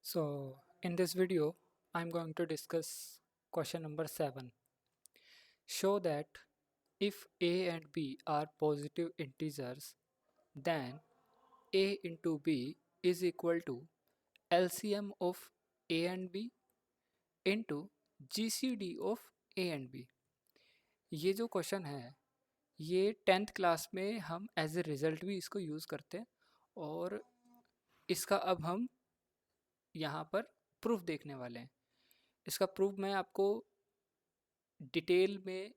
So, in this video, I'm going to discuss question number 7. Show that if a and b are positive integers, then a into b is equal to LCM of a and b into GCD of a and b. ये जो question है ये 10th class में हम as a result भी इसको use करते हैं और इसका अब हम यहाँ पर प्रूफ देखने वाले हैं। इसका प्रूफ मैं आपको डिटेल में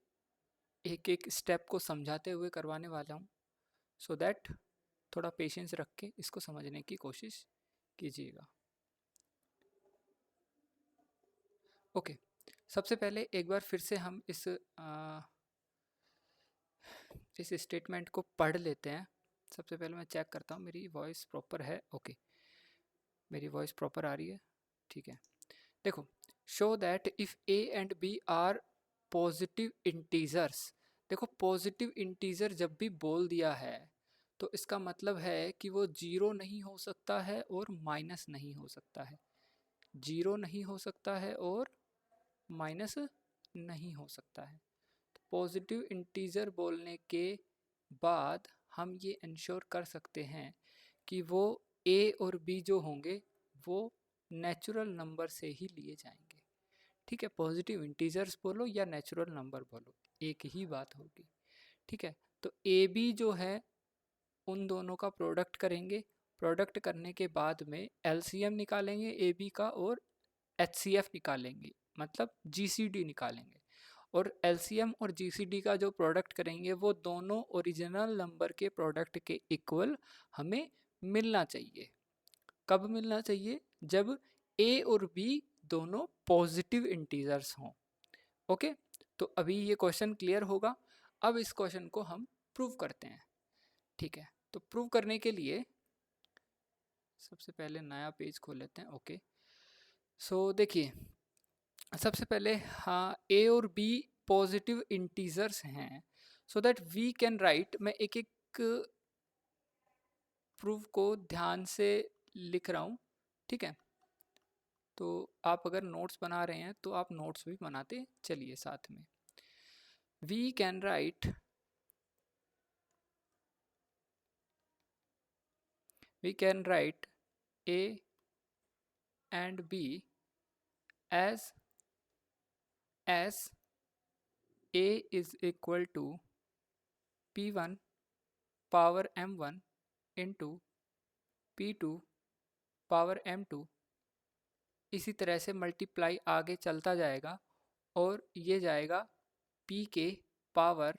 एक एक स्टेप को समझाते हुए करवाने वाला हूँ, सो दैट थोड़ा पेशेंस रख के इसको समझने की कोशिश कीजिएगा। ओके, सबसे पहले एक बार फिर से हम इस स्टेटमेंट को पढ़ लेते हैं। सबसे पहले मैं चेक करता हूँ मेरी वॉइस प्रॉपर है। ओके, मेरी वॉइस प्रॉपर आ रही है, ठीक है। देखो, show that if A and B are positive integers. देखो, पॉजिटिव इंटीजर जब भी बोल दिया है तो इसका मतलब है कि वो जीरो नहीं हो सकता है और माइनस नहीं हो सकता है। जीरो नहीं हो सकता है और माइनस नहीं हो सकता है। तो पॉजिटिव इंटीजर बोलने के बाद हम ये इंश्योर कर सकते हैं कि वो ए और बी जो होंगे वो नेचुरल नंबर से ही लिए जाएंगे। ठीक है, पॉजिटिव इंटीजर्स बोलो या नेचुरल नंबर बोलो, एक ही बात होगी। ठीक है, तो ए बी जो है उन दोनों का प्रोडक्ट करेंगे। प्रोडक्ट करने के बाद में एलसीएम निकालेंगे ए बी का और एचसीएफ निकालेंगे, मतलब जीसीडी निकालेंगे। और एलसीएम और जीसीडी का जो प्रोडक्ट करेंगे वो दोनों ओरिजिनल नंबर के प्रोडक्ट के इक्वल हमें मिलना चाहिए। कब मिलना चाहिए? जब ए और बी दोनों पॉजिटिव इंटीजर्स हों। ओके, तो अभी ये क्वेश्चन क्लियर होगा। अब इस क्वेश्चन को हम प्रूव करते हैं। ठीक है, तो प्रूव करने के लिए सबसे पहले नया पेज खोल लेते हैं। ओके, सो देखिए, सबसे पहले हाँ, ए और बी पॉजिटिव इंटीजर्स हैं, so that we can write. मैं एक एक प्रूफ को ध्यान से लिख रहा हूँ, ठीक है। तो आप अगर नोट्स बना रहे हैं तो आप नोट्स भी बनाते चलिए साथ में। We can write A and B as A is equal to P1 power M1 into P2 power M2। इसी तरह से मल्टीप्लाई आगे चलता जाएगा और ये जाएगा P के पावर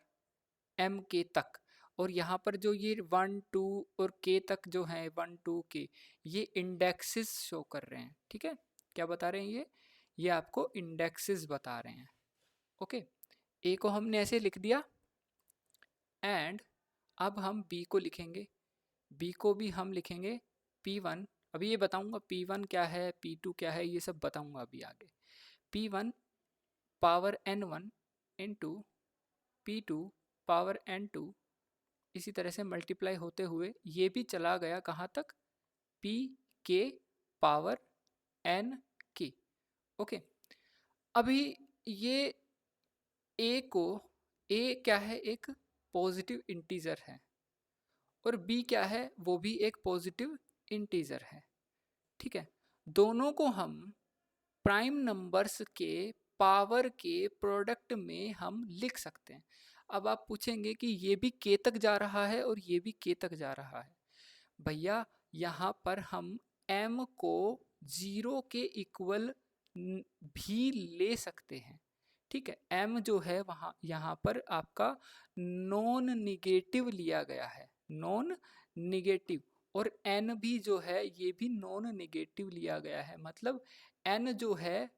M के तक। और यहाँ पर जो ये 1 2 और K तक जो है 1 2 K, ये इंडेक्सेस शो कर रहे हैं। ठीक है, क्या बता रहे हैं ये आपको इंडेक्सेस बता रहे हैं। ओके, ए को हमने ऐसे लिख दिया एंड अब हम बी को लिखेंगे। बी को भी हम लिखेंगे P1। अभी ये बताऊंगा P1 क्या है, P2 क्या है, ये सब बताऊंगा अभी आगे। P1 power N1 into P2 power N2। इसी तरह से मल्टीप्लाई होते हुए ये भी चला गया कहाँ तक? P के पावर N के। ओके, अभी ये A को, A क्या है? एक पॉजिटिव इंटीजर है और B क्या है? वो भी एक पॉजिटिव इंटीजर है। ठीक है, दोनों को हम प्राइम नंबर्स के पावर के प्रोडक्ट में हम लिख सकते हैं। अब आप पूछेंगे कि ये भी के तक जा रहा है और ये भी के तक जा रहा है। भैया, यहाँ पर हम m को 0 के इक्वल भी ले सकते हैं। ठीक है, m जो है वहाँ यहाँ पर आपका नॉन निगेटिव लिया गया है, नॉन निगेटिव। और n भी जो है ये भी नॉन निगेटिव लिया गया है, मतलब n जो है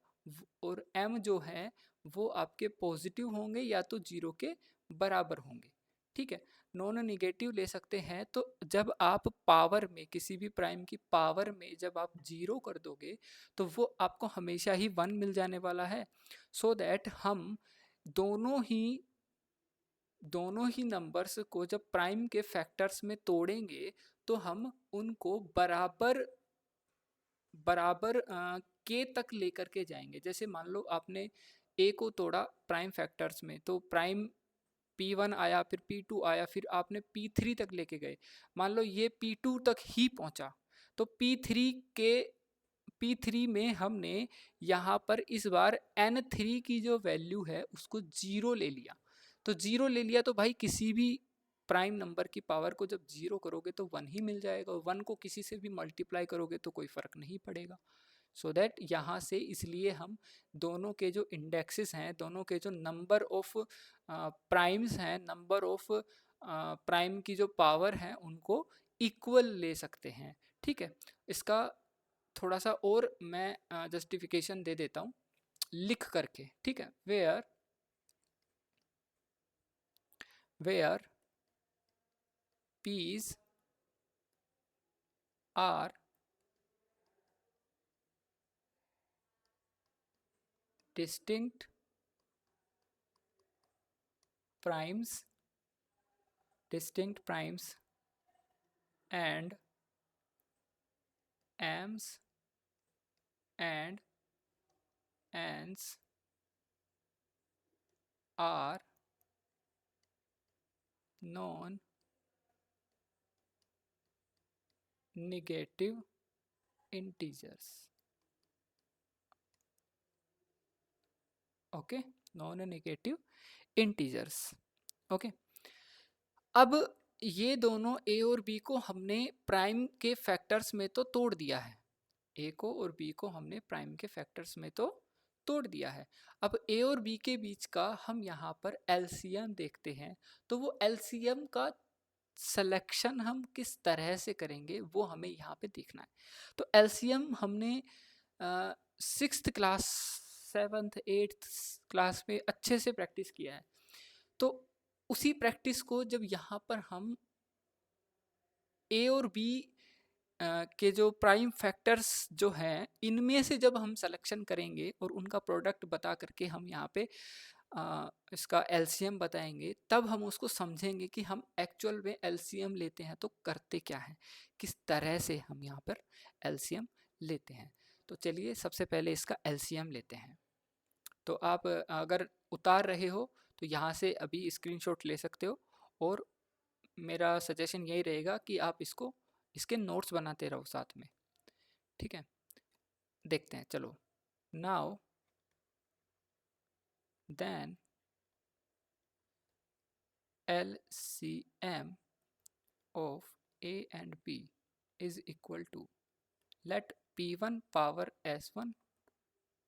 और m जो है वो आपके पॉजिटिव होंगे या तो 0 के बराबर होंगे। ठीक है, नॉन निगेटिव ले सकते हैं। तो जब आप पावर में, किसी भी प्राइम की पावर में जब आप 0 कर दोगे तो वो आपको हमेशा ही 1 मिल जाने वाला है। सो दैट हम दोनों ही नंबर्स को जब प्राइम के फैक्टर्स में तोड़ेंगे तो हम उनको बराबर के तक लेकर के जाएंगे। जैसे मान लो आपने ए को तोड़ा प्राइम फैक्टर्स में, तो प्राइम P1 आया, फिर P2 आया, फिर आपने P3 तक लेके गए। मान लो ये P2 तक ही पहुंचा, तो P3 में हमने यहाँ पर इस बार N3 की जो वैल्यू है उसको 0 ले लिया। तो 0 ले लिया तो भाई किसी भी प्राइम नंबर की पावर को जब 0 करोगे तो 1 ही मिल जाएगा, और 1 को किसी से भी मल्टीप्लाई करोगे तो कोई फ़र्क नहीं पड़ेगा। सो दैट यहाँ से इसलिए हम दोनों के जो इंडेक्सेस हैं, दोनों के जो नंबर ऑफ प्राइम्स हैं, नंबर ऑफ प्राइम की जो पावर है उनको इक्वल ले सकते हैं। ठीक है, इसका थोड़ा सा और मैं जस्टिफिकेशन दे देता हूँ लिख करके। ठीक है, where P's are distinct primes and m's and n's are non negative integers. Okay, non negative integers. Okay, अब ये दोनों ए और बी को हमने प्राइम के फैक्टर्स में तो तोड़ दिया है, ए को और बी को हमने प्राइम के फैक्टर्स में तो तोड़ दिया है। अब ए और बी के बीच का हम यहाँ पर एलसीएम देखते हैं, तो वो एलसीएम का सिलेक्शन हम किस तरह से करेंगे वो हमें यहाँ पे देखना है। तो एलसीएम हमने 6th class 7th 8th class में अच्छे से प्रैक्टिस किया है। तो उसी प्रैक्टिस को जब यहाँ पर हम ए और बी के जो प्राइम फैक्टर्स जो हैं इनमें से जब हम सिलेक्शन करेंगे और उनका प्रोडक्ट बता करके हम यहाँ पे इसका एलसीएम बताएंगे, तब हम उसको समझेंगे कि हम एक्चुअल में एलसीएम लेते हैं तो करते क्या हैं, किस तरह से हम यहाँ पर एलसीएम लेते हैं। तो चलिए सबसे पहले इसका एलसीएम लेते हैं। तो आप अगर उतार रहे हो तो यहाँ से अभी स्क्रीनशॉट ले सकते हो, और मेरा सजेशन यही रहेगा कि आप इसके नोट्स बनाते रहो साथ में। ठीक है, देखते हैं, चलो। Now then LCM of A and B is equal to, let P1 power S1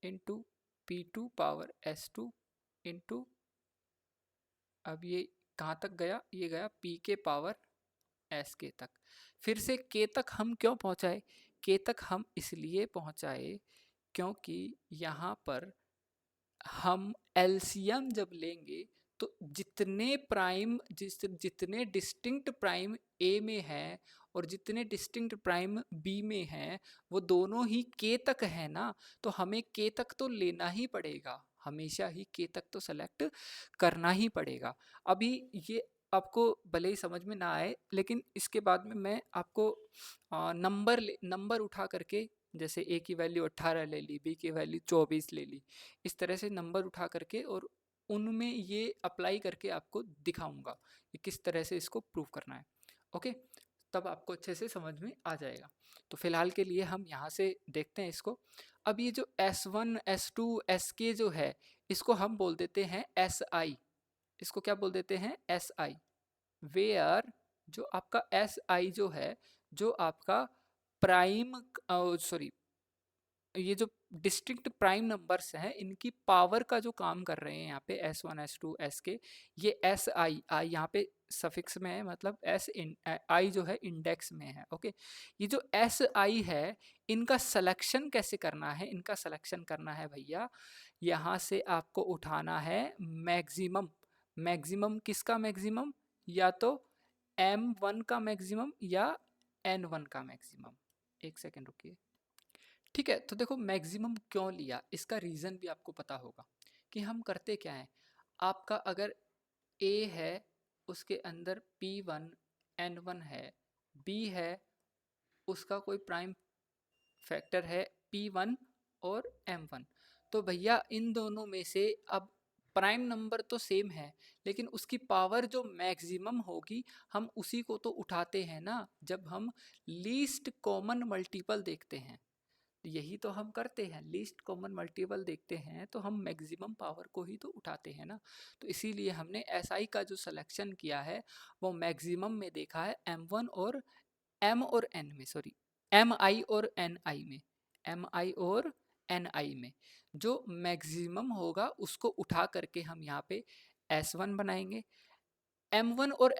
into P2 power S2 into, अब ये कहाँ तक गया, ये गया P के पावर S के तक। फिर से K तक हम क्यों पहुँचाए, K तक हम इसलिए पहुँचाए क्योंकि यहाँ पर हम एलसीएम जब लेंगे तो जितने डिस्टिंक्ट प्राइम ए में है और जितने डिस्टिंक्ट प्राइम बी में है वो दोनों ही के तक है ना, तो हमें के तक तो लेना ही पड़ेगा, हमेशा ही के तक तो सेलेक्ट करना ही पड़ेगा। अभी ये आपको भले ही समझ में ना आए, लेकिन इसके बाद में मैं आपको नंबर उठा करके, जैसे ए की वैल्यू 18 ले ली, बी की वैल्यू 24 ले ली, इस तरह से नंबर उठा करके और उनमें ये अप्लाई करके आपको दिखाऊंगा कि किस तरह से इसको प्रूव करना है। ओके, तब आपको अच्छे से समझ में आ जाएगा। तो फिलहाल के लिए हम यहाँ से देखते हैं इसको। अब ये जो S1 S2 SK जो है इसको हम बोल देते हैं SI। इसको क्या बोल देते हैं, SI। वेयर जो आपका SI जो है, जो आपका प्राइम सॉरी ये जो डिस्ट्रिक्ट प्राइम नंबर्स हैं इनकी पावर का जो काम कर रहे हैं यहाँ पे S1 S2 SK, ये SI आई यहाँ पे सफिक्स में है, मतलब I जो है इंडेक्स में है। ओके, ये जो SI है इनका सिलेक्शन कैसे करना है, इनका सिलेक्शन करना है भैया, यहाँ से आपको उठाना है मैक्सिमम। मैक्सिमम किसका मैक्सिमम, या तो M1 का मैक्सिमम या N1 का मैक्सिमम। एक सेकेंड रुकिए। ठीक है, तो देखो मैक्सिमम क्यों लिया, इसका रीज़न भी आपको पता होगा कि हम करते क्या हैं। आपका अगर A है उसके अंदर P1 N1 है, B है उसका कोई प्राइम फैक्टर है P1 और M1। तो भैया इन दोनों में से अब प्राइम नंबर तो सेम है, लेकिन उसकी पावर जो मैक्सिमम होगी हम उसी को तो उठाते हैं ना, जब हम लीस्ट कॉमन मल्टीपल देखते हैं। यही तो हम करते हैं, लीस्ट कॉमन मल्टीपल देखते हैं तो हम मैक्सिमम पावर को ही तो उठाते हैं ना। तो इसीलिए हमने SI का जो सिलेक्शन किया है वो मैक्सिमम में देखा है M1 और M और N में, सॉरी MI और NI में, MI और NI में जो मैक्सिमम होगा उसको उठा करके हम यहाँ पे S1 बनाएंगे। M1 और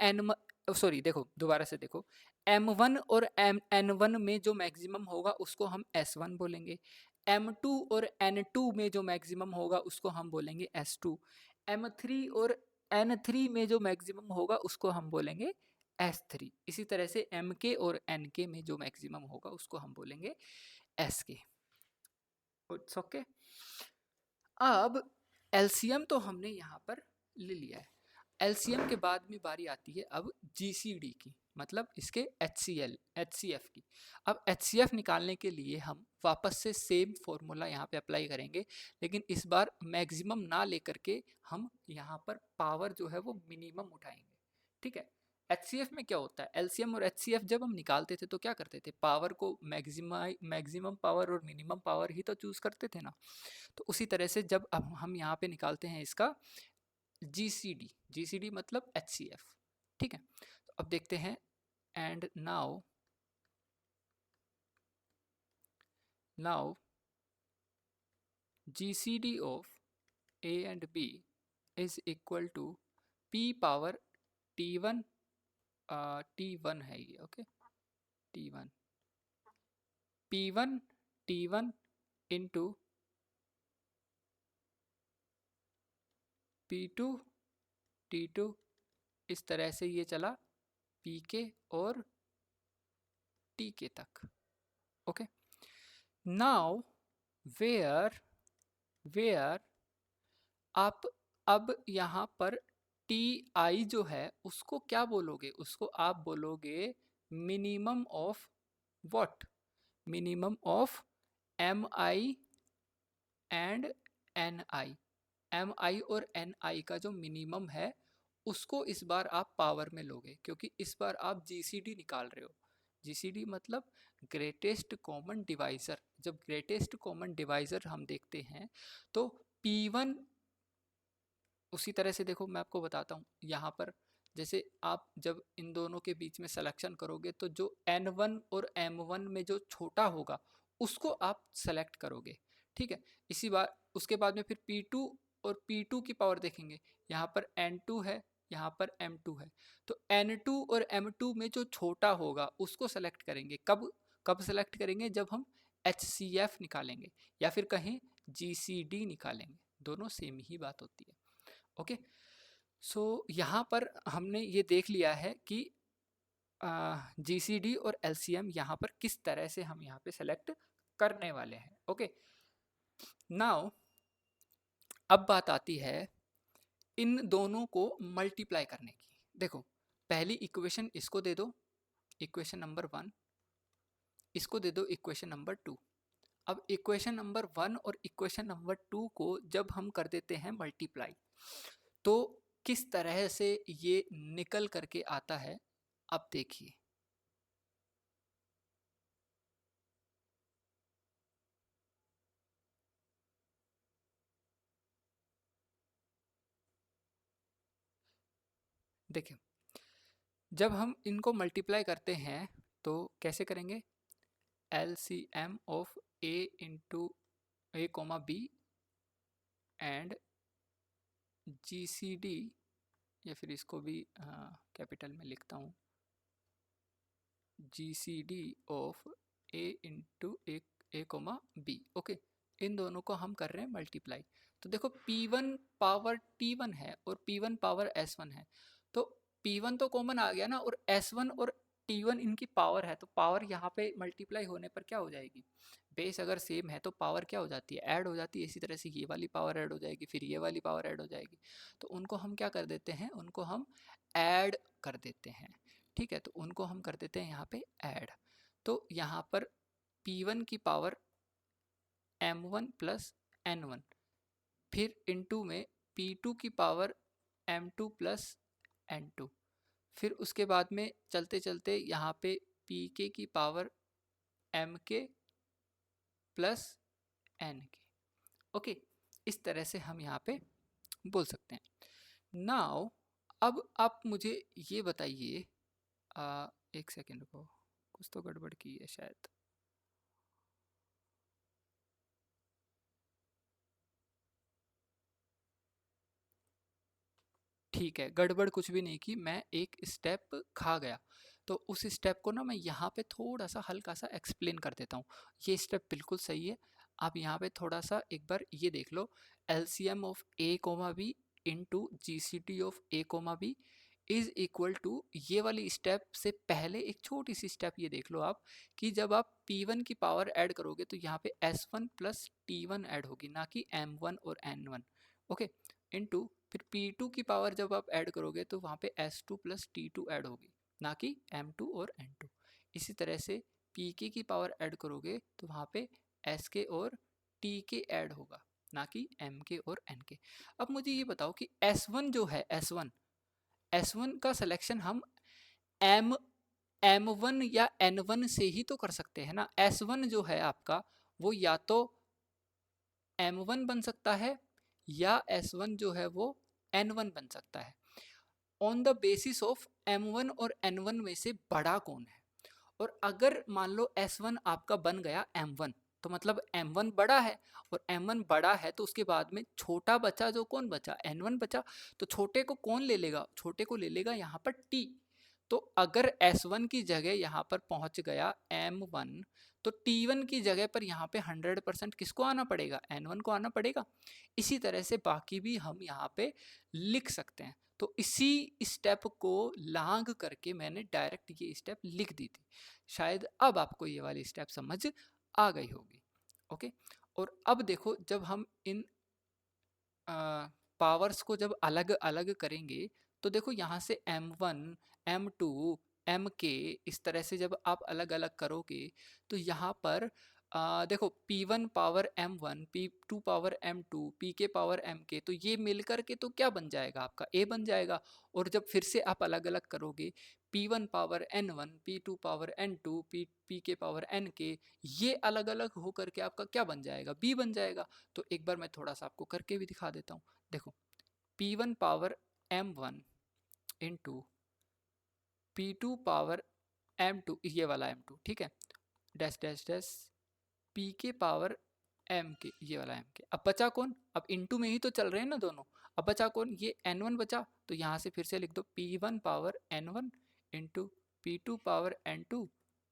सॉरी देखो दोबारा से देखो, M1 और N1 में जो मैक्सिमम होगा उसको हम S1 बोलेंगे। M2 और N2 में जो मैक्सिमम होगा उसको हम बोलेंगे S2। M3 और N3 में जो मैक्सिमम होगा उसको हम बोलेंगे S3। इसी तरह से MK और NK में जो मैक्सिमम होगा उसको हम बोलेंगे SK। It's okay. अब LCM तो हमने यहाँ पर ले लिया है। LCM के बाद में बारी आती है अब GCD की, मतलब इसके HCF की। अब HCF निकालने के लिए हम वापस से सेम फॉर्मूला यहाँ पे अप्लाई करेंगे, लेकिन इस बार मैक्सिमम ना लेकर के हम यहाँ पर पावर जो है वो मिनिमम उठाएंगे। ठीक है। HCF में क्या होता है, LCM और HCF जब हम निकालते थे तो क्या करते थे, पावर को मैक्सिमम पावर और मिनिमम पावर ही तो चूज करते थे ना। तो उसी तरह से जब अब हम यहाँ पे निकालते हैं इसका GCD मतलब HCF। ठीक है। तो अब देखते हैं, and now GCD of A and B is equal to P power T1, T1 है ये, okay, T1 P1 T1 into P2 T2, इस तरह से ये चला PK और TK तक। ओके, नाउ वेयर आप अब यहाँ पर TI जो है उसको क्या बोलोगे, उसको आप बोलोगे minimum of what, minimum of MI and NI। MI और NI का जो मिनिमम है उसको इस बार आप पावर में लोगे, क्योंकि इस बार आप GCD निकाल रहे हो। GCD मतलब ग्रेटेस्ट कॉमन डिवाइजर। जब ग्रेटेस्ट कॉमन डिवाइजर हम देखते हैं तो P1, उसी तरह से देखो मैं आपको बताता हूँ यहाँ पर, जैसे आप जब इन दोनों के बीच में सिलेक्शन करोगे तो जो N1 और M1 में जो छोटा होगा उसको आप सेलेक्ट करोगे। ठीक है। इसी बार उसके बाद में फिर P2 और P2 की पावर देखेंगे, यहाँ पर N2 है, यहाँ पर M2 है, तो N2 और M2 में जो छोटा होगा उसको सेलेक्ट करेंगे। कब कब सेलेक्ट करेंगे, जब हम HCF निकालेंगे या फिर कहें GCD निकालेंगे, दोनों सेम ही बात होती है। ओके, सो यहाँ पर हमने ये देख लिया है कि GCD और LCM यहाँ पर किस तरह से हम यहाँ पे सेलेक्ट करने वाले हैं। ओके, नाउ अब बात आती है इन दोनों को मल्टीप्लाई करने की। देखो पहली इक्वेशन इसको दे दो, इक्वेशन नंबर 1, इसको दे दो इक्वेशन नंबर 2। अब इक्वेशन नंबर 1 और इक्वेशन नंबर 2 को जब हम कर देते हैं मल्टीप्लाई तो किस तरह से ये निकल करके आता है, अब देखिए। देखिए जब हम इनको मल्टीप्लाई करते हैं तो कैसे करेंगे, LCM of A into A comma B and GCD, या फिर इसको भी कैपिटल में लिखता हूँ, GCD of A into A comma B। Okay, इन दोनों को हम कर रहे हैं मल्टीप्लाई। तो देखो P1 पावर T1 है और P1 पावर S1 है, तो P1 तो कॉमन आ गया ना, और S1 और T1 इनकी पावर है, तो पावर यहाँ पे मल्टीप्लाई होने पर क्या हो जाएगी, बेस अगर सेम है तो पावर क्या हो जाती है, ऐड हो जाती है। इसी तरह से ये वाली पावर ऐड हो जाएगी, फिर ये वाली पावर ऐड हो जाएगी, तो उनको हम क्या कर देते हैं, उनको हम ऐड कर देते हैं। ठीक है, तो उनको हम कर देते हैं यहाँ पे ऐड। तो यहाँ पर P1 की पावर M1 प्लस N1, फिर इनटू में P2 की पावर M2 प्लस N2, फिर उसके बाद में चलते चलते यहाँ पे Pk की power Mk plus Nk। Okay, इस तरह से हम यहाँ पे बोल सकते हैं। नाउ अब आप मुझे ये बताइए, एक सेकेंड रुको, कुछ तो गड़बड़ की है शायद। ठीक है, गड़बड़ कुछ भी नहीं की, मैं एक स्टेप खा गया। तो उस स्टेप को ना मैं यहाँ पे थोड़ा सा हल्का सा एक्सप्लेन कर देता हूँ। ये स्टेप बिल्कुल सही है। आप यहाँ पे थोड़ा सा एक बार ये देख लो, LCM of A comma B into GCD of A comma B is equal to, ये वाली स्टेप से पहले एक छोटी सी स्टेप ये देख लो आप, कि जब आप P1 की पावर ऐड करोगे तो यहाँ पे S1 प्लस T1 ऐड होगी, ना कि M1 और N1। ओके, इनटू फिर P2 की पावर जब आप ऐड करोगे तो वहाँ पे S2 प्लस T2 ऐड होगी, ना कि M2 और N2। इसी तरह से Pk की पावर ऐड करोगे तो वहाँ पे Sk और Tk ऐड होगा, ना कि Mk और Nk। अब मुझे ये बताओ कि S1 जो है, S1 का सिलेक्शन हम M1 या N1 से ही तो कर सकते हैं ना। S1 जो है आपका वो या तो M1 बन सकता है या S1 जो है वो N1 बन सकता है, on the basis of M1 और N1 में से बड़ा कौन है। और अगर मान लो S1 आपका बन गया M1, तो मतलब M1 बड़ा है, और M1 बड़ा है तो उसके बाद में छोटा बचा, जो कौन बचा, N1 बचा। तो छोटे को कौन ले लेगा, छोटे को ले लेगा यहाँ पर T। तो अगर S1 की जगह यहाँ पर पहुंच गया M1, तो T1 की जगह पर यहाँ पे 100% किसको आना पड़ेगा, N1 को आना पड़ेगा। इसी तरह से बाकी भी हम यहाँ पे लिख सकते हैं। तो इसी स्टेप को लांग करके मैंने डायरेक्ट ये स्टेप लिख दी थी। शायद अब आपको ये वाली स्टेप समझ आ गई होगी। ओके, और अब देखो, जब हम इन पावर्स को जब अलग अलग करेंगे तो देखो यहाँ से M1, M2, Mk, इस तरह से जब आप अलग अलग करोगे तो यहाँ पर देखो P1 power M1, P2 power M2, Pk power Mk, तो ये मिलकर के तो क्या बन जाएगा, आपका A बन जाएगा। और जब फिर से आप अलग अलग करोगे, P1 power N1, P2 power N2, Pk power Nk, ये अलग अलग होकर के आपका क्या बन जाएगा, B बन जाएगा। तो एक बार मैं थोड़ा सा आपको करके भी दिखा देता हूँ। देखो P1 power M1 into P2 power M2, ये वाला M2, ठीक है, dash dash dash Pk power Mk, ये वाला Mk। अब बचा कौन, अब इंटू में ही तो चल रहे हैं ना दोनों। अब बचा कौन, ये N1 बचा, तो यहाँ से फिर से लिख दो P1 power N1 into P2 power N2,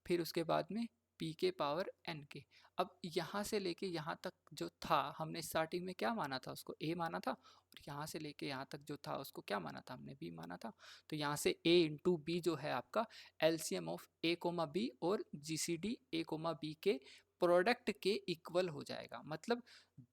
फिर उसके बाद में Pk पावर Nk। अब यहाँ से लेके यहाँ तक जो था, हमने स्टार्टिंग में क्या माना था, उसको A माना था, और यहाँ से लेके यहाँ तक जो था उसको क्या माना था, हमने B माना था। तो यहाँ से A इंटू B जो है आपका LCM of A comma B और GCD A कोमा B के प्रोडक्ट के इक्वल हो जाएगा। मतलब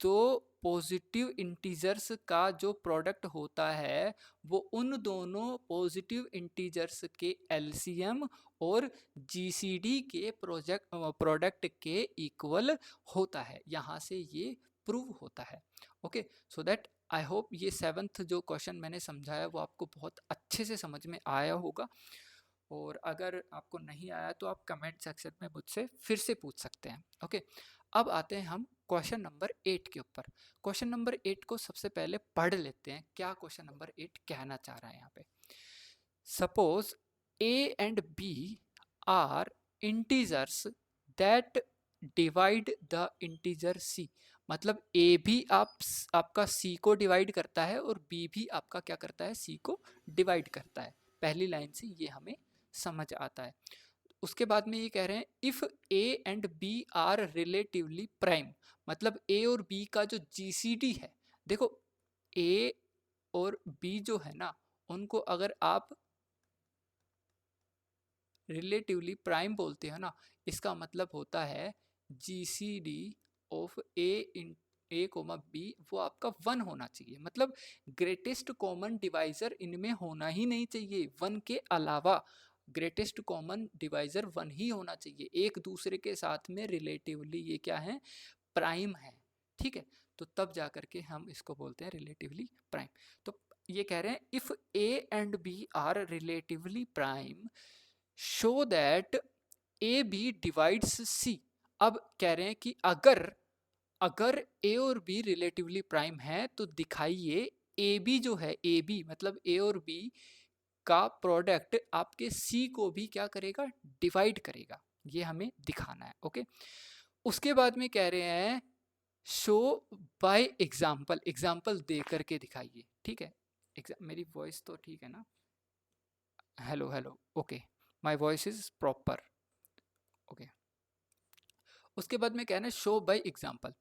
दो पॉजिटिव इंटीजर्स का जो प्रोडक्ट होता है वो उन दोनों पॉजिटिव इंटीजर्स के LCM और GCD के प्रोडक्ट के इक्वल होता है। यहाँ से ये प्रूव होता है। Okay, so that I hope ये 7th जो क्वेश्चन मैंने समझाया वो आपको बहुत अच्छे से समझ में आया होगा। और अगर आपको नहीं आया तो आप कमेंट सेक्शन में मुझसे फिर से पूछ सकते हैं। ओके, अब आते हैं हम क्वेश्चन नंबर 8 के ऊपर। क्वेश्चन नंबर 8 को सबसे पहले पढ़ लेते हैं, क्या क्वेश्चन नंबर 8 कहना चाह रहा है यहाँ पे। Suppose A and B are integers that divide the integer C। मतलब A भी आपका C को डिवाइड करता है और B भी आपका क्या करता है, C को डिवाइड करता है। पहली लाइन से ये हमें समझ आता है। उसके बाद में ये कह रहे हैं if A and B are relatively prime. मतलब A और B का जो GCD है, देखो A और B जो है ना, उनको अगर आप रिलेटिवली प्राइम बोलते हो ना, इसका मतलब होता है GCD of A comma B वो आपका 1 होना चाहिए। मतलब ग्रेटेस्ट कॉमन डिवाइजर इनमें होना ही नहीं चाहिए 1 के अलावा। ग्रेटेस्ट कॉमन डिवाइजर 1 ही होना चाहिए, एक दूसरे के साथ में रिलेटिवली ये क्या है, प्राइम है, ठीक है। तो तब जा करके हम इसको बोलते हैं रिलेटिवली प्राइम। तो ये कह रहे हैं if A and B are relatively prime show that A B divides C. अब कह रहे हैं कि अगर ए और बी रिलेटिवली प्राइम है तो दिखाइए ए बी जो है, ए बी मतलब ए और बी का प्रोडक्ट आपके सी को भी क्या करेगा, डिवाइड करेगा, ये हमें दिखाना है। ओके, उसके बाद में कह रहे हैं शो बाय एग्जाम्पल, एग्जाम्पल दे करके दिखाइए, ठीक है। मेरी वॉइस तो ठीक है ना, hello hello, okay, my voice is proper, okay. उसके बाद में कहना है show by example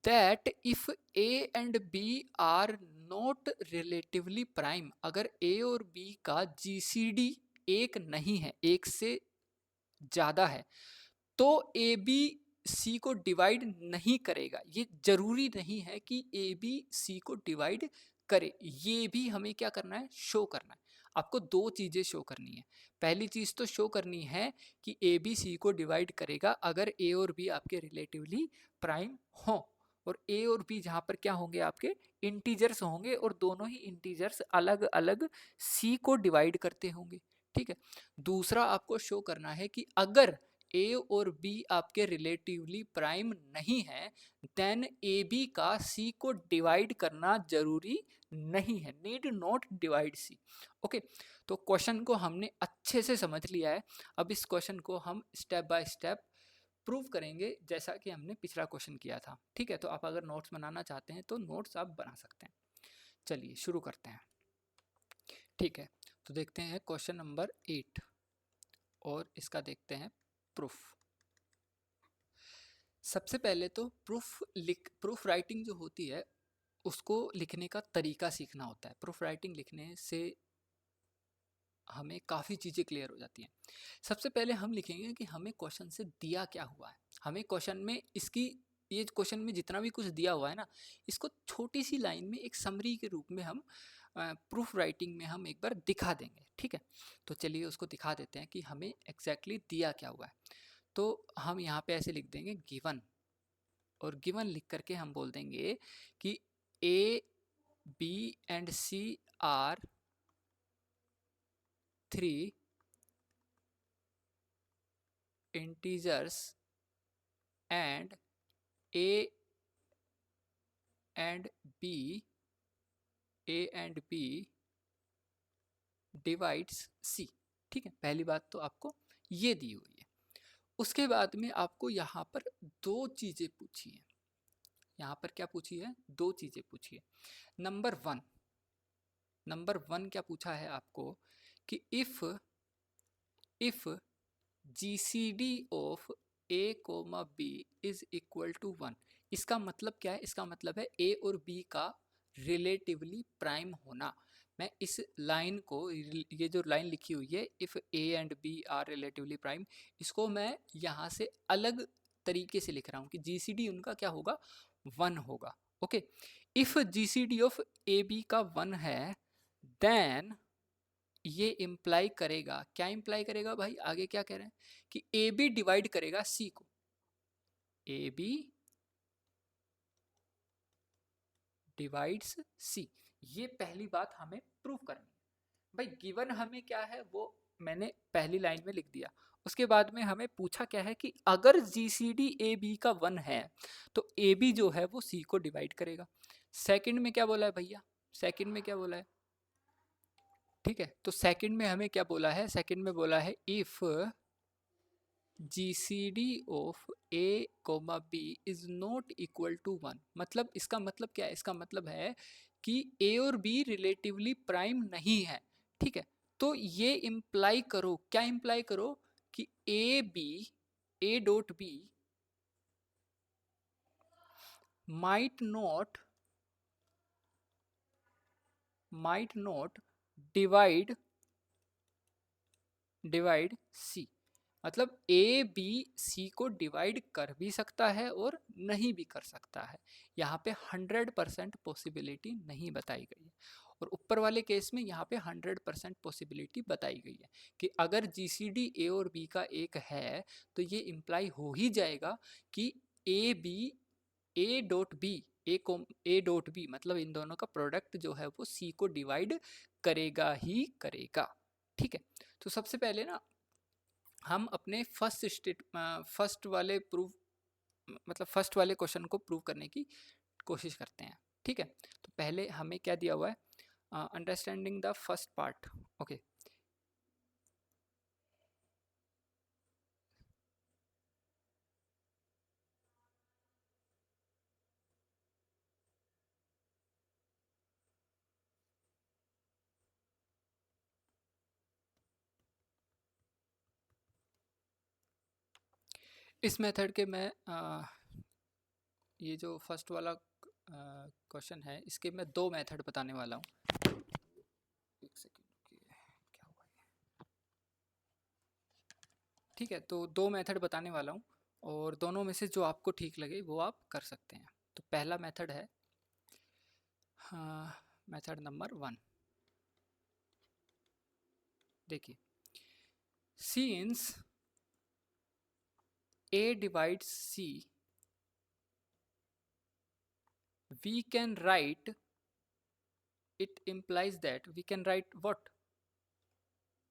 that if A and B are not relatively prime, अगर ए और बी का जीसीडी एक नहीं है, एक से ज्यादा है, तो ए बी सी को डिवाइड नहीं करेगा। ये जरूरी नहीं है कि ए बी सी को डिवाइड करे, ये भी हमें क्या करना है, शो करना है। आपको दो चीजें शो करनी है। पहली चीज तो शो करनी है कि ए बी सी को डिवाइड करेगा अगर ए और बी आपके रिलेटिवली प्राइम हो, और ए और बी जहां पर क्या होंगे, आपके इंटीजर्स होंगे, और दोनों ही इंटीजर्स अलग अलग सी को डिवाइड करते होंगे, ठीक है। दूसरा आपको शो करना है कि अगर ए और बी आपके रिलेटिवली प्राइम नहीं है, देन ए बी का सी को डिवाइड करना जरूरी नहीं है, need not divide C. Okay, तो क्वेश्चन को हमने अच्छे से समझ लिया है। अब इस क्वेश्चन को हम स्टेप बाय स्टेप प्रूव करेंगे, जैसा कि हमने पिछला क्वेश्चन किया था, ठीक है। तो आप अगर नोट्स बनाना चाहते हैं तो नोट्स आप बना सकते हैं। चलिए शुरू करते हैं, ठीक है। तो देखते हैं क्वेश्चन नंबर 8 और इसका देखते हैं प्रूफ। सबसे पहले तो प्रूफ राइटिंग जो होती है उसको लिखने का तरीका सीखना होता है। प्रूफ राइटिंग लिखने से हमें काफ़ी चीज़ें क्लियर हो जाती हैं। सबसे पहले हम लिखेंगे कि हमें क्वेश्चन से दिया क्या हुआ है। हमें क्वेश्चन में इसकी, ये क्वेश्चन में जितना भी कुछ दिया हुआ है ना, इसको छोटी सी लाइन में एक समरी के रूप में हम प्रूफ राइटिंग में हम एक बार दिखा देंगे, ठीक है। तो चलिए उसको दिखा देते हैं कि हमें एग्जैक्टली दिया क्या हुआ है। तो हम यहाँ पे ऐसे लिख देंगे गिवन, और गिवन लिख करके हम बोल देंगे कि A B and C are 3 integers and a and b divides c, ठीक है। पहली बात तो आपको ये दी हुई है। उसके बाद में आपको यहाँ पर दो चीजें पूछी है। यहाँ पर क्या पूछी है, दो चीजें पूछी है। नंबर वन क्या पूछा है आपको कि if GCD of A, B is equal to 1। इसका मतलब क्या है, इसका मतलब है A और B का रिलेटिवली प्राइम होना। मैं इस लाइन को, ये जो लाइन लिखी हुई है if A and B are relatively prime, इसको मैं यहाँ से अलग तरीके से लिख रहा हूँ कि GCD उनका क्या होगा, 1 होगा। Okay, if GCD of AB का 1 है, देन ये इम्प्लाई करेगा, क्या इम्प्लाई करेगा भाई, आगे क्या कह रहे हैं कि ए बी डिवाइड करेगा सी को, ए बी डिवाइड्स सी। ये पहली बात हमें प्रूव करनी है। भाई गिवन हमें क्या है वो मैंने पहली लाइन में लिख दिया। उसके बाद में हमें पूछा क्या है कि अगर जीसीडी ए बी का 1 है तो ए बी जो है वो सी को डिवाइड करेगा। सेकंड में क्या बोला है भैया, सेकंड में क्या बोला है, ठीक है। तो सेकंड में हमें क्या बोला है, सेकंड में बोला है if GCD of A, B is not equal to 1। मतलब इसका मतलब क्या है, इसका मतलब है कि A और B रिलेटिवली प्राइम नहीं है, ठीक है। तो ये इम्प्लाई करो, क्या इम्प्लाई करो कि A dot B might not divide C। मतलब ए बी सी को डिवाइड कर भी सकता है और नहीं भी कर सकता है। यहाँ पे 100% पॉसिबिलिटी नहीं बताई गई है। और ऊपर वाले केस में यहाँ पे 100% पॉसिबिलिटी बताई गई है कि अगर जीसीडी ए और बी का एक है तो ये इम्प्लाई हो ही जाएगा कि A B A dot B A dot B मतलब इन दोनों का प्रोडक्ट जो है वो सी को डिवाइड करेगा ही करेगा। ठीक है, तो सबसे पहले ना हम अपने फर्स्ट वाले फर्स्ट वाले क्वेश्चन को प्रूव करने की कोशिश करते हैं। ठीक है, तो पहले हमें क्या दिया हुआ है, understanding the first part. Okay, इस मेथड के मैं ये जो फर्स्ट वाला क्वेश्चन है इसके मैं दो मेथड बताने वाला हूँ। एक सेकेंड, क्या हुआ है। ठीक है, तो दो मेथड बताने वाला हूँ और दोनों में से जो आपको ठीक लगे वो आप कर सकते हैं। तो पहला मेथड है मेथड नंबर 1। देखिए, since A divides C, we can write, it implies that we can write what?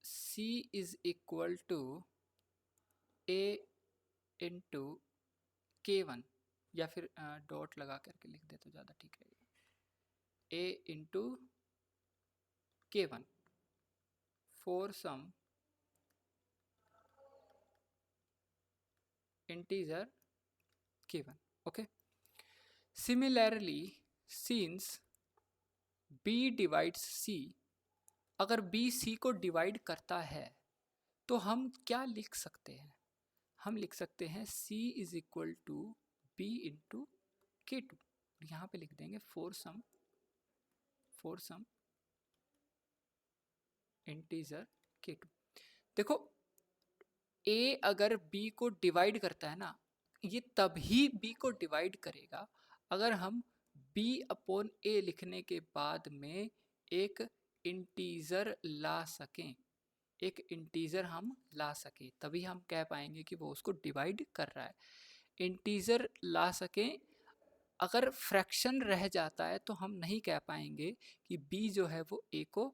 C is equal to A into K1, या फिर डॉट लगा करके लिख दे तो ज़्यादा ठीक रहेगा। A into K1 for some integer K1। okay, similarly since B divides C, अगर B C को डिवाइड करता है तो हम क्या लिख सकते हैं, हम लिख सकते हैं C is equal to B into K2। यहाँ पे लिख देंगे फोर सम इंटीजर K2। देखो, A अगर B को डिवाइड करता है ना, ये तभी B को डिवाइड करेगा अगर हम B अपॉन A लिखने के बाद में एक इंटीजर ला सकें, एक इंटीजर हम ला सके, तभी हम कह पाएंगे कि वो उसको डिवाइड कर रहा है। इंटीजर ला सकें, अगर फ्रैक्शन रह जाता है तो हम नहीं कह पाएंगे कि b जो है वो a को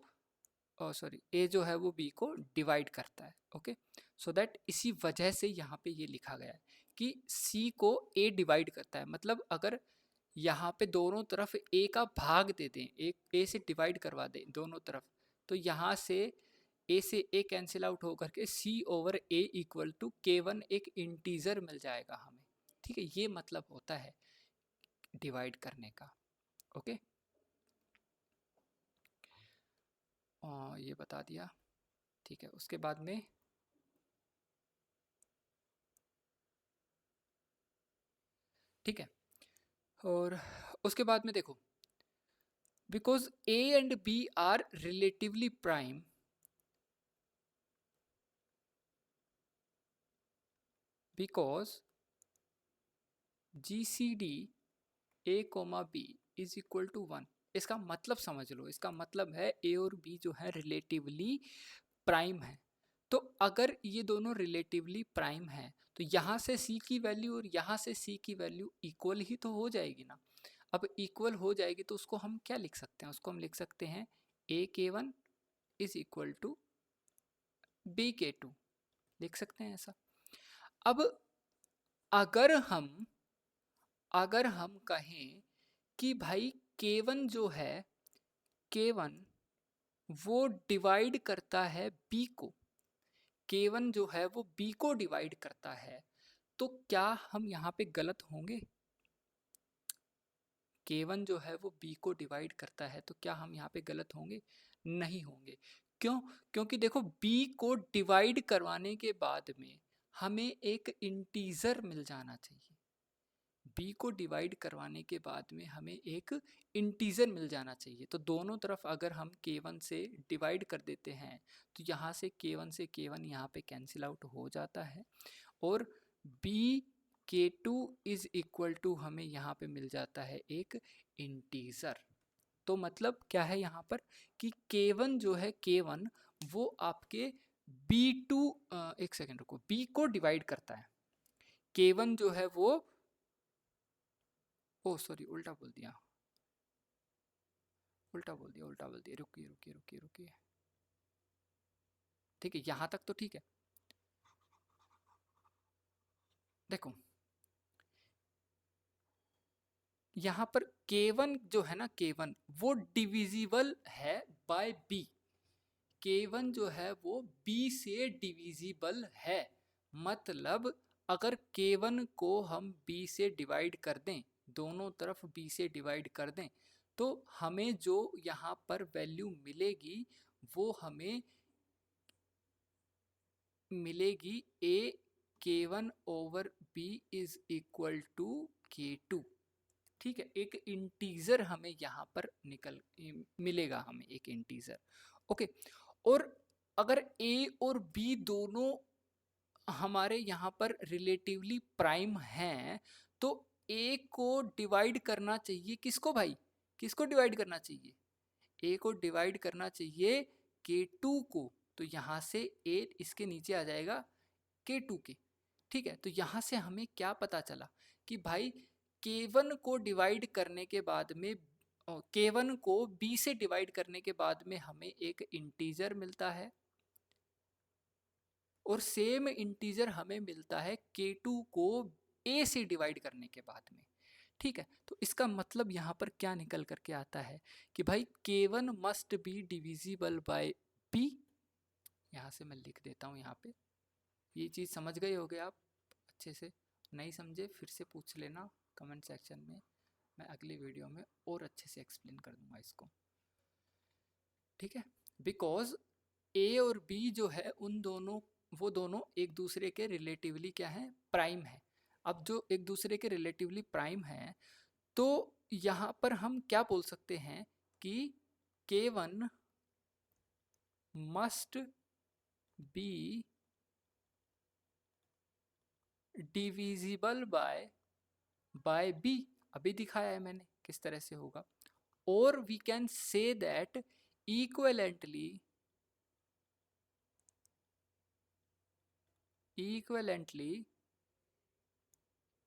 a जो है वो b को डिवाइड करता है। ओके, सो दैट इसी वजह से यहाँ पे ये लिखा गया है कि c को a डिवाइड करता है। मतलब अगर यहाँ पे दोनों तरफ a का भाग दे दें, एक a से डिवाइड करवा दें दोनों तरफ, तो यहाँ से a से a कैंसिल आउट होकर के c over a equal to K1 एक इंटीजर मिल जाएगा हमें। ठीक है, ये मतलब होता है डिवाइड करने का। ओके, ये बता दिया। ठीक है, उसके बाद में ठीक है, और उसके बाद में देखो, because A and B are relatively prime, because GCD A comma B is equal to 1। इसका मतलब समझ लो, इसका मतलब है A और B जो है रिलेटिवली प्राइम है। तो अगर ये दोनों रिलेटिवली प्राइम है तो यहाँ से C की वैल्यू और यहाँ से C की वैल्यू इक्वल ही तो हो जाएगी ना। अब इक्वल हो जाएगी तो उसको हम क्या लिख सकते हैं, उसको हम लिख सकते हैं AK1 is equal to BK2, लिख सकते हैं ऐसा। अब अगर हम कहें कि भाई K1 जो है, K1 वो डिवाइड करता है B को, K1 जो है वो B को डिवाइड करता है, तो क्या हम यहाँ पे गलत होंगे? K1 जो है वो B को डिवाइड करता है, तो क्या हम यहाँ पे गलत होंगे? नहीं होंगे। क्यों? क्योंकि देखो, B को डिवाइड करवाने के बाद में हमें एक इंटीजर मिल जाना चाहिए। B को डिवाइड करवाने के बाद में हमें एक इंटीजर मिल जाना चाहिए। तो दोनों तरफ अगर हम K1 से डिवाइड कर देते हैं तो यहाँ से K1 यहाँ पे कैंसिल आउट हो जाता है और BK2 इज इक्वल टू हमें यहाँ पे मिल जाता है एक इंटीजर। तो मतलब क्या है यहाँ पर कि K1 जो है K1 वो आपके B2 एक सेकेंड रुको, B को डिवाइड करता है। K1 जो है वो, ओ सॉरी उल्टा बोल दिया, रुकिए रुकिए रुकिए रुकिए, ठीक है यहाँ तक तो ठीक है। देखो यहाँ पर K1 जो है ना K1 वो डिविजिबल है बाय B। K1 जो है वो B से डिविजिबल है, मतलब अगर K1 को हम B से डिवाइड कर दें, दोनों तरफ B से डिवाइड कर दें, तो हमें जो यहाँ पर वैल्यू मिलेगी वो हमें मिलेगी A K1 over B is equal to K2। ठीक है, एक इंटीजर हमें यहाँ पर मिलेगा, हमें एक इंटीजर। ओके, और अगर A और B दोनों हमारे यहाँ पर रिलेटिवली प्राइम हैं, तो A को डिवाइड करना चाहिए किसको भाई, किसको डिवाइड करना चाहिए? A को डिवाइड करना चाहिए K2 को। तो यहाँ से A इसके नीचे आ जाएगा K2 के। ठीक है, तो यहाँ से हमें क्या पता चला कि भाई K1 को डिवाइड करने के बाद में, K1 को B से डिवाइड करने के बाद में हमें एक इंटीजर मिलता है, और सेम इंटीजर हमें मिलता है K2 को A से डिवाइड करने के बाद में। ठीक है, तो इसका मतलब यहाँ पर क्या निकल करके आता है कि भाई K1 must be divisible bye B। यहाँ से मैं लिख देता हूँ, यहाँ पे ये चीज़ समझ गए होगे आप अच्छे से, नहीं समझे फिर से पूछ लेना कमेंट सेक्शन में, मैं अगली वीडियो में और अच्छे से एक्सप्लेन कर दूंगा इसको। ठीक है, बिकॉज A और B जो है उन दोनों, वो दोनों एक दूसरे के रिलेटिवली क्या है, प्राइम है। अब जो एक दूसरे के रिलेटिवली प्राइम है, तो यहाँ पर हम क्या बोल सकते हैं कि K1 must be divisible bye B। अभी दिखाया है मैंने किस तरह से होगा। और we can say that equivalently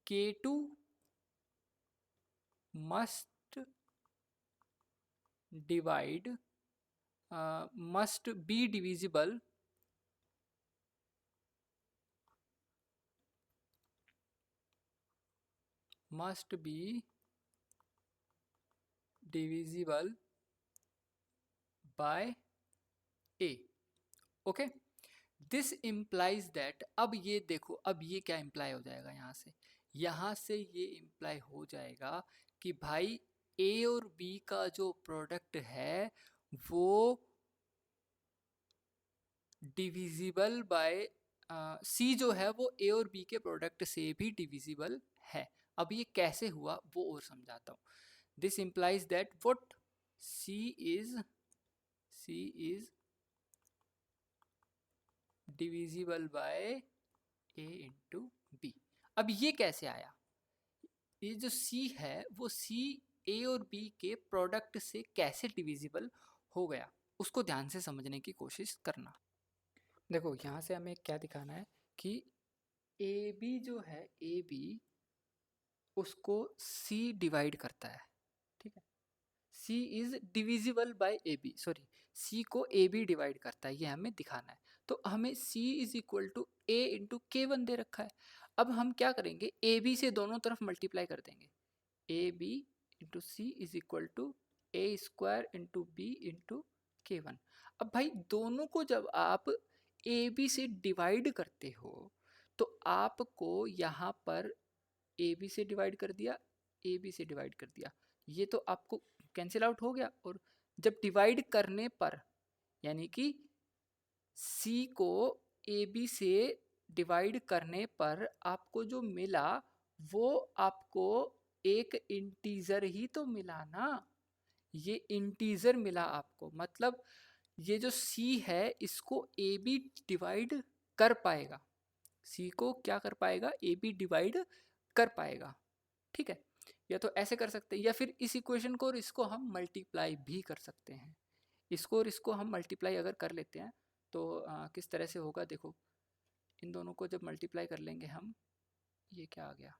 K2 must divide must be divisible by A। Okay, this implies that, अब ये देखो, अब ये क्या इम्प्लाई हो जाएगा यहाँ से ये इम्प्लाई हो जाएगा कि भाई A और B का जो प्रोडक्ट है वो डिविजिबल बाय C जो है वो A और B के प्रोडक्ट से भी डिविजिबल है। अब ये कैसे हुआ वो और समझाता हूँ। This implies that what C is divisible by A into B। अब ये कैसे आया, ये जो C है वो C A और B के प्रोडक्ट से कैसे डिविजिबल हो गया, उसको ध्यान से समझने की कोशिश करना। देखो यहाँ से हमें क्या दिखाना है कि AB जो है AB उसको C डिवाइड करता है। ठीक है, C is divisible by AB, sorry C को AB डिवाइड करता है, ये हमें दिखाना है। तो हमें C is equal to A into K1 दे रखा है। अब हम क्या करेंगे, AB से दोनों तरफ मल्टीप्लाई कर देंगे, AB into C is equal to A square into B into K1। अब भाई दोनों को जब आप AB से डिवाइड करते हो तो आपको यहाँ पर AB से डिवाइड कर दिया, AB से डिवाइड कर दिया, ये तो आपको कैंसिल आउट हो गया। और जब डिवाइड करने पर, यानी कि C को AB से डिवाइड करने पर आपको जो मिला वो आपको एक इंटीजर ही तो मिला ना, ये इंटीजर मिला आपको, मतलब ये जो C है इसको AB डिवाइड कर पाएगा, C को क्या कर पाएगा, AB डिवाइड कर पाएगा। ठीक है, या तो ऐसे कर सकते हैं, या फिर इस इक्वेशन को और इसको हम मल्टीप्लाई भी कर सकते हैं। इसको और इसको हम मल्टीप्लाई अगर कर लेते हैं तो किस तरह से होगा देखो, इन दोनों को जब मल्टीप्लाई कर लेंगे हम, ये क्या आ गया,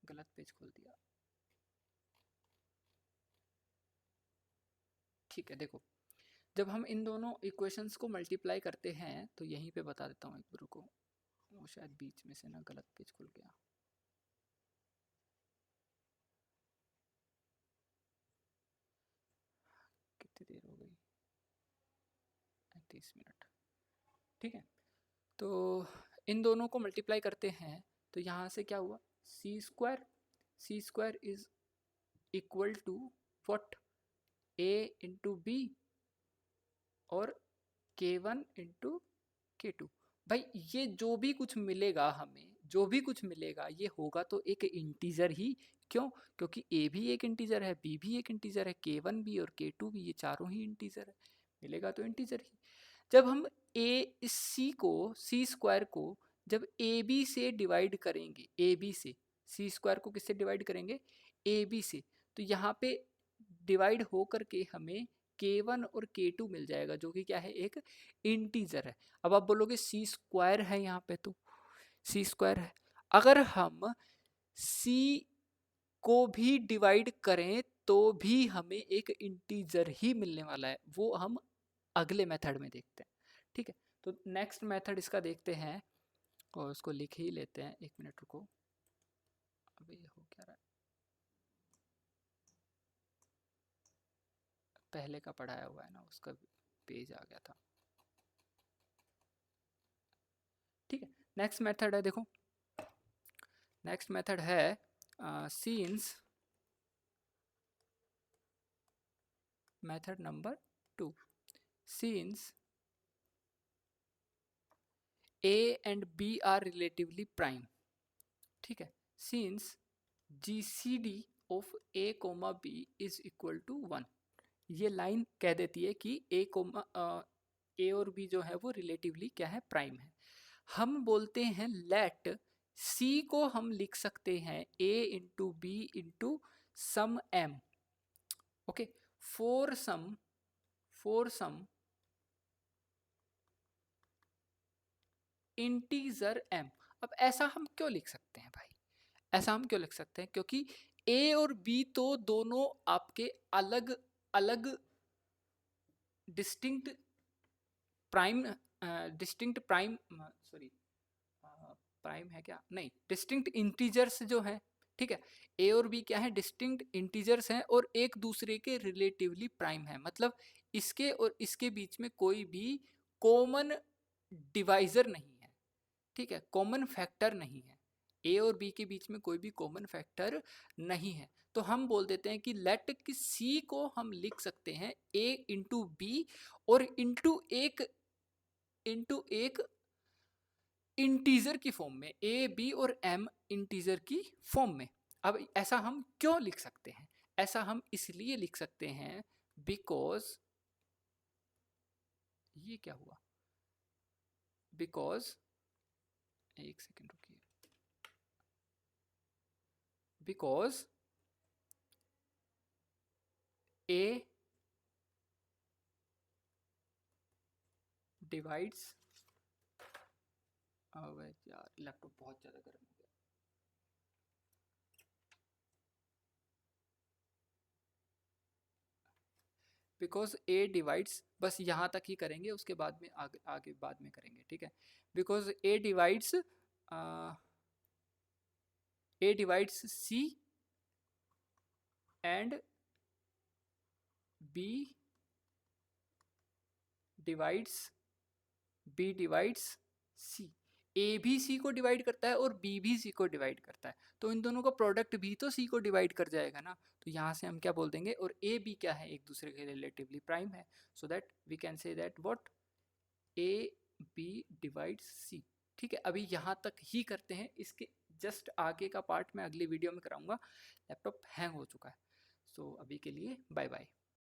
गलत पेज खोल दिया। ठीक है, देखो जब हम इन दोनों इक्वेशंस को मल्टीप्लाई करते हैं तो यहीं पे बता देता हूँ एक बार को, वो शायद बीच में से ना गलत पेज खुल गया। कितनी देर हो गई, 30 मिनट। ठीक है, तो इन दोनों को मल्टीप्लाई करते हैं तो यहाँ से क्या हुआ, C square is equal to what, a into B और k1 इंटू k2। भाई ये जो भी कुछ मिलेगा हमें, जो भी कुछ मिलेगा ये होगा तो एक इंटीजर ही। क्यों? क्योंकि a भी एक इंटीजर है, b भी एक इंटीजर है, k1 भी और k2 भी, ये चारों ही इंटीजर है, मिलेगा तो इंटीजर ही। जब हम इस सी स्क्वायर को जब ए बी से डिवाइड करेंगे, ए बी से सी स्क्वायर को किससे डिवाइड करेंगे, ए बी से, तो यहाँ पे डिवाइड हो करके हमें k1 और k2 मिल जाएगा, जो कि क्या है, एक इंटीजर है। अब आप बोलोगे सी स्क्वायर है यहाँ पे, तो सी स्क्वायर है, अगर हम सी को भी डिवाइड करें तो भी हमें एक इंटीजर ही मिलने वाला है, वो हम अगले मेथड में देखते हैं। ठीक है, तो नेक्स्ट मेथड इसका देखते हैं और उसको लिख ही लेते हैं। एक मिनट रुको, अभी ये हो क्या रहा है, पहले का पढ़ाया हुआ है ना, उसका पेज आ गया था। ठीक है, नेक्स्ट मेथड है, देखो नेक्स्ट मेथड है scenes method number 2, scenes a and b are relatively prime। ठीक है, since GCD of a comma b is equal to 1, ये लाइन कह देती है कि a और b जो है वो रिलेटिवली क्या है, प्राइम है। हम बोलते हैं लेट c को हम लिख सकते हैं a into B into some m। Okay, for some integer m। अब ऐसा हम क्यों लिख सकते हैं भाई, ऐसा हम क्यों लिख सकते हैं, क्योंकि a और b तो दोनों आपके अलग अलग डिस्टिंक्ट प्राइम सॉरी प्राइम है क्या, नहीं, डिस्टिंक्ट इंटीजर्स जो है। ठीक है, ए और बी क्या है, डिस्टिंक्ट इंटीजर्स हैं और एक दूसरे के रिलेटिवली प्राइम है, मतलब इसके और इसके बीच में कोई भी कॉमन डिवाइजर नहीं है। ठीक है, कॉमन फैक्टर नहीं है, ए और बी के बीच में कोई भी कॉमन फैक्टर नहीं है। तो हम बोल देते हैं कि लेट कि सी को हम लिख सकते हैं ए इंटू बी और इंटू एक इंटीजर की फॉर्म में, ए बी और एम इंटीजर की फॉर्म में। अब ऐसा हम क्यों लिख सकते हैं, ऐसा हम इसलिए लिख सकते हैं बिकॉज, ये क्या हुआ, बिकॉज, एक सेकेंड रुकिए, बिकॉज ए डिवाइड्स, यार लैपटॉप बहुत ज्यादा गर्म हो गया, बिकॉज ए डिवाइड्स, बस यहाँ तक ही करेंगे, उसके बाद में आगे बाद में करेंगे। ठीक है, because A divides C and B divides C. A भी सी को डिवाइड करता है और बी भी सी को डिवाइड करता है, तो इन दोनों का प्रोडक्ट भी तो सी को डिवाइड कर जाएगा ना। तो यहाँ से हम क्या बोल देंगे, और ए बी क्या है, एक दूसरे के रिलेटिवली प्राइम है, so that we can say that what, A B divides C. ठीक है, अभी यहाँ तक ही करते हैं, इसके जस्ट आगे का पार्ट मैं अगली वीडियो में कराऊंगा, लैपटॉप हैंग हो चुका है। सो अभी के लिए बाय बाय।